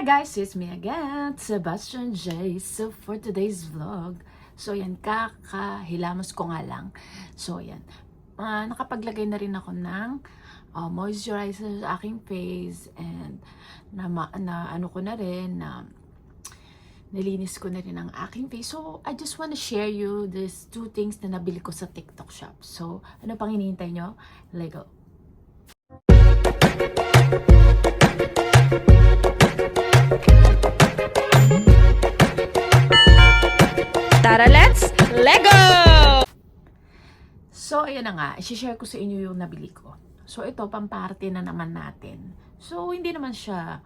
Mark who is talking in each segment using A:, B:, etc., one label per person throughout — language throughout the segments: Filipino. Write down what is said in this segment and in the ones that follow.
A: guys, it's me again, Sebastian J. So for today's vlog, so yan, kakahilamos ko nga lang. So yan, nakapaglagay na rin ako ng moisturizer sa aking face and ano ko na rin, nalinis ko na rin ang aking face. So I just want to share you these two things na nabili ko sa TikTok shop. So ano pang hinihintay nyo? Let's go!
B: Tara, let's Lego!
A: So, ayan na nga. I-share ko sa inyo yung nabili ko. So, ito, pamparte na naman natin. So, hindi naman siya...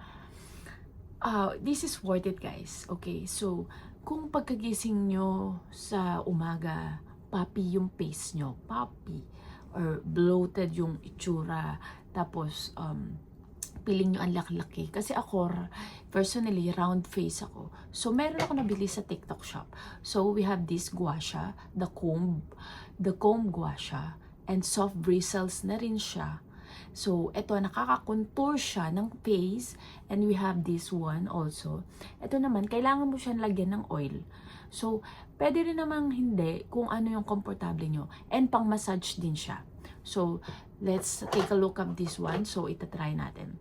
A: this is worth it, guys. Okay, so, kung pagkagising nyo sa umaga, puffy yung face nyo, puffy, or bloated yung itsura, tapos, piling nyo ang laki-laki. Kasi ako, personally, round face ako. So, meron ako nabili sa TikTok shop. So, we have this gua sha, the comb gua sha, and soft bristles na rin siya. So, ito, nakaka-contour siya ng face, and we have this one also. Ito naman, kailangan mo siyang lagyan ng oil. So, pwede rin namang hindi kung ano yung komportable nyo. And pang-massage din siya. So, let's take a look at this one. So, itatry natin.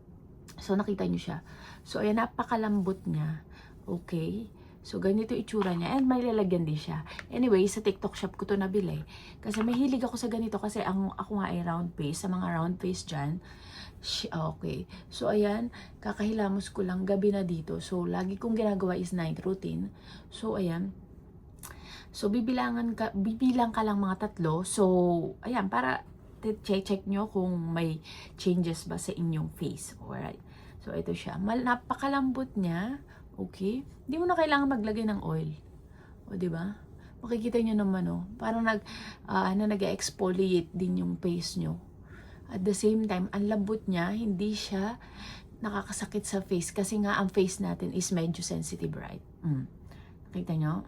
A: So, nakita nyo siya. So, ayan, napakalambot niya. Okay. So, ganito itsura niya. And may lalagyan din siya. Anyway, sa TikTok shop ko to nabili. Kasi mahilig ako sa ganito. Kasi ako nga ay round face. Sa mga round face dyan. Okay. So, ayan. Kakahilamos ko lang gabi na dito. So, lagi kong ginagawa is night routine. So, ayan. So, bibilang ka lang mga tatlo. So, ayan. Para check nyo kung may changes ba sa inyong face. Alright. So, ito siya. Napakalambot niya. Okay. Hindi mo na kailangan maglagay ng oil. O, diba? Makikita nyo naman, oh. Parang nag-exfoliate din yung face nyo. At the same time, ang lambot niya, hindi siya nakakasakit sa face. Kasi nga, ang face natin is medyo sensitive, right? Nakita nyo?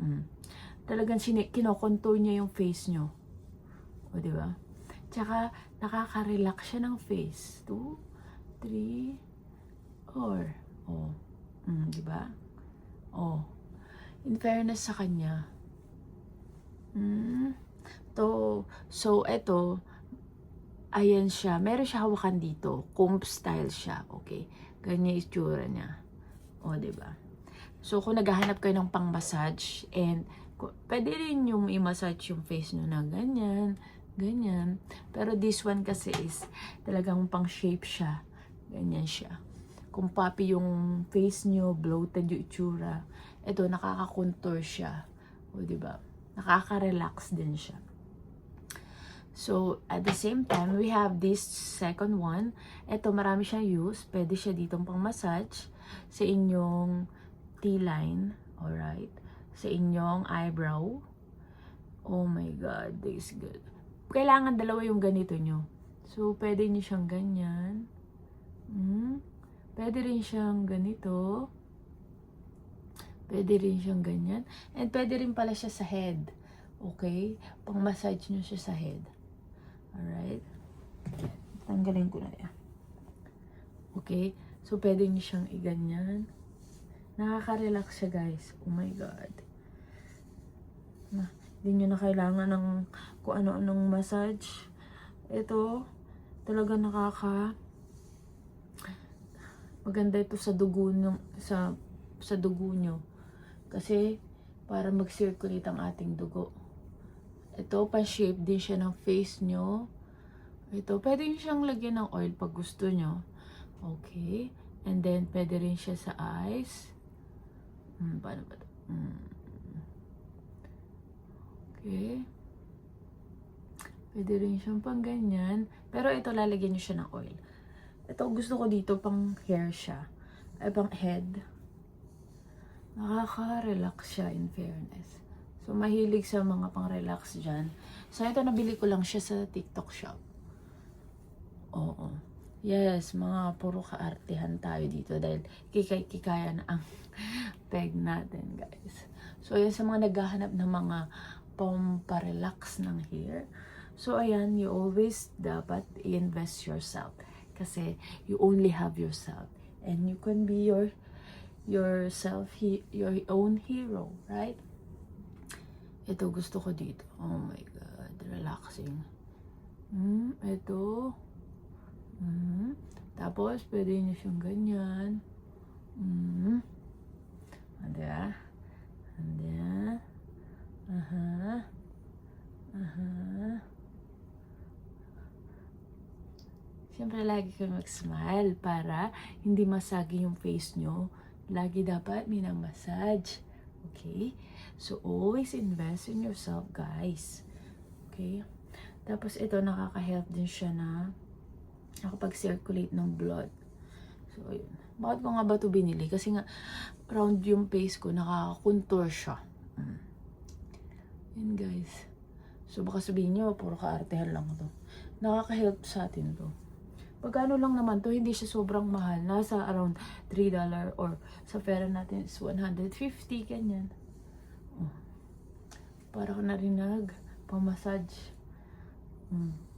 A: Talagang kinokontour niya yung face nyo. O, diba? Tsaka, nakaka-relax siya ng face. 2, 3, 4. Diba? In fairness sa kanya. So, eto, ayan siya. Meron siya hawakan dito. Comb style siya. Okay. Ganyan yung itsura niya. Diba? So, kung naghahanap kayo ng pang-massage, and pwede rin yung i-massage yung face nyo na ganyan. Ganyan. Pero this one kasi is talagang pang-shape siya. Ganyan siya. Kung puffy yung face nyo, bloated yung itsura, ito, nakaka-contour siya. Diba? Nakaka-relax din siya. So, at the same time, we have this second one. Ito, marami siyang use. Pwede siya ditong pang-massage sa inyong T-line. Alright? Sa inyong eyebrow. Oh my God, this is good. Kailangan dalawa yung ganito nyo. So, pwede nyo siyang ganyan. Pwede rin siyang ganito. Pwede rin siyang ganyan. And pwede rin pala siya sa head. Okay? Pang-massage nyo siya sa head. Alright? Tanggalin ko na yan. Okay? So, pwede nyo siyang iganyan. Nakaka-relax siya, guys. Oh my God. Hindi nyo na kailangan ng kung ano-anong massage. Ito, talaga maganda ito sa dugo nyo, sa dugo nyo. Kasi, para mag-circulate ang ating dugo. Ito, pa-shape din siya ng face nyo. Ito, pwede nyo siyang lagyan ng oil pag gusto nyo. Okay. And then, pwede rin siya sa eyes. Paano ba ito? Okay. Pwede rin siyang pang ganyan. Pero ito, lalagyan nyo siya ng oil. Ito, gusto ko dito, pang hair siya. Ay, pang head. Nakaka-relax siya, in fairness. So, mahilig sa mga pang-relax dyan. So, ito, nabili ko lang siya sa TikTok shop. Oo. Yes, mga puro kaartihan tayo dito. Dahil kikaya na ang peg natin, guys. So, yan sa mga naghahanap ng mga pamparelax ng hair. So, ayan, you always dapat i-invest yourself. Kasi, you only have yourself. And you can be yourself, your own hero, right? Ito gusto ko dito. Oh my God, relaxing. Ito. Tapos, pwede nyo siyang ganyan. Diba? Diba? Siyempre, lagi kayo mag-smile para hindi masagi yung face nyo. Lagi dapat minamassage. Okay? So, always invest in yourself, guys. Okay? Tapos, ito, nakaka-help din siya na nakapag-circulate ng blood. So, ayun. Bakit ko nga ba ito binili? Kasi nga, round yung face ko, nakaka-contour siya. Yun, guys. So, baka sabihin nyo, puro kaartehan lang to. Nakaka-help sa atin to. Pagkano lang naman to, hindi siya sobrang mahal. Nasa around $3 or sa pera natin is $150, ganyan. Para ko na rin pamassage.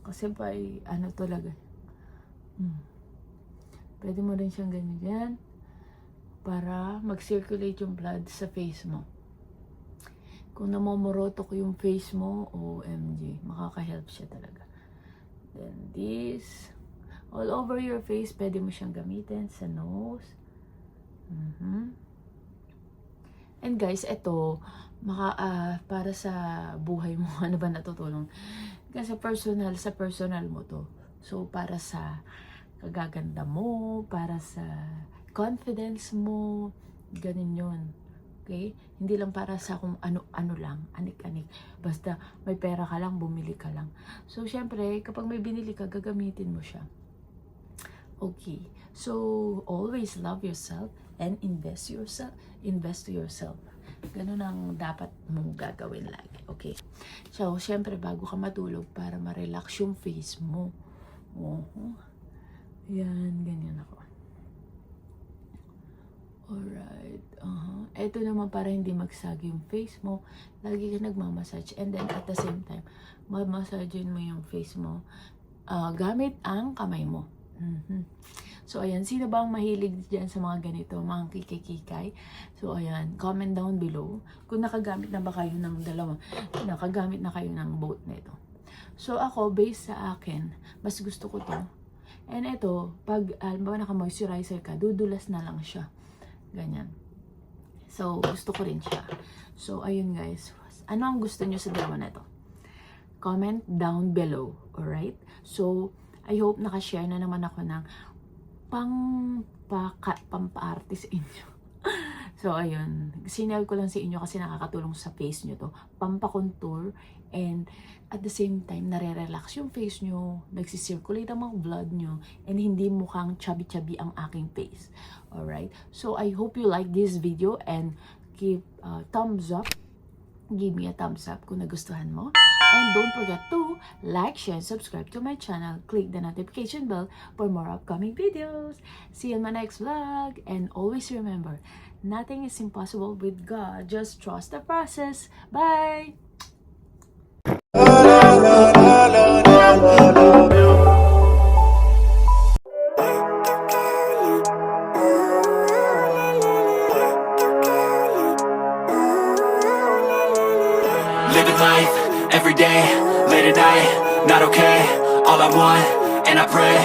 A: Kasi pa, ano talaga. Pwede mo rin siyang ganyan para mag-circulate yung blood sa face mo. Kung namomorotok yung face mo, OMG, makaka-help siya talaga. Then this, all over your face, pwede mo siyang gamitin sa nose. And guys, ito, para sa buhay mo, ano ba natutulong? Kasi sa personal mo to. So, para sa kagaganda mo, para sa confidence mo, ganun yun. Okay? Hindi lang para sa kung ano lang, anik-anik. Basta may pera ka lang, bumili ka lang. So, syempre, kapag may binili ka, gagamitin mo siya. Okay. So, always love yourself and invest to yourself. Ganun ang dapat mong gagawin lagi. Okay? So, syempre, bago ka matulog, para ma-relax yung face mo. Yan, ganyan ako. Alright. Ito naman para hindi magsagi yung face mo. Lagi ka nagmamassage. And then at the same time, mamassagein mo yung face mo gamit ang kamay mo. So, ayan. Sino ba ang mahilig dyan sa mga ganito? Mga kikikikay? So, ayan. Comment down below kung nakagamit na ba kayo ng nakagamit na kayo ng both nito. So, ako, based sa akin, mas gusto ko to. And ito, pag naka-moisturizer ka, dudulas na lang siya. Ganyan. So, gusto ko rin siya. So, ayun guys. Ano ang gusto nyo sa dalawa na ito? Comment down below. Alright? So, I hope nakashare na naman ako ng pampa-arte sa inyo. So, ayun. Sinare ko lang sa inyo kasi nakakatulong sa face nyo to. Pampa-contour. And at the same time, nare-relax yung face nyo. Nagsisirculate ang mga blood nyo. And hindi mukhang chubby-chubby ang aking face. Alright? So, I hope you like this video and give thumbs up. Give me a thumbs up kung nagustuhan mo. And don't forget to like, share, and subscribe to my channel. Click the notification bell for more upcoming videos. See you in my next vlog. And always remember, nothing is impossible with God. Just trust the process. Bye!
C: Living life, every day, late at night, not okay. All I want, and I pray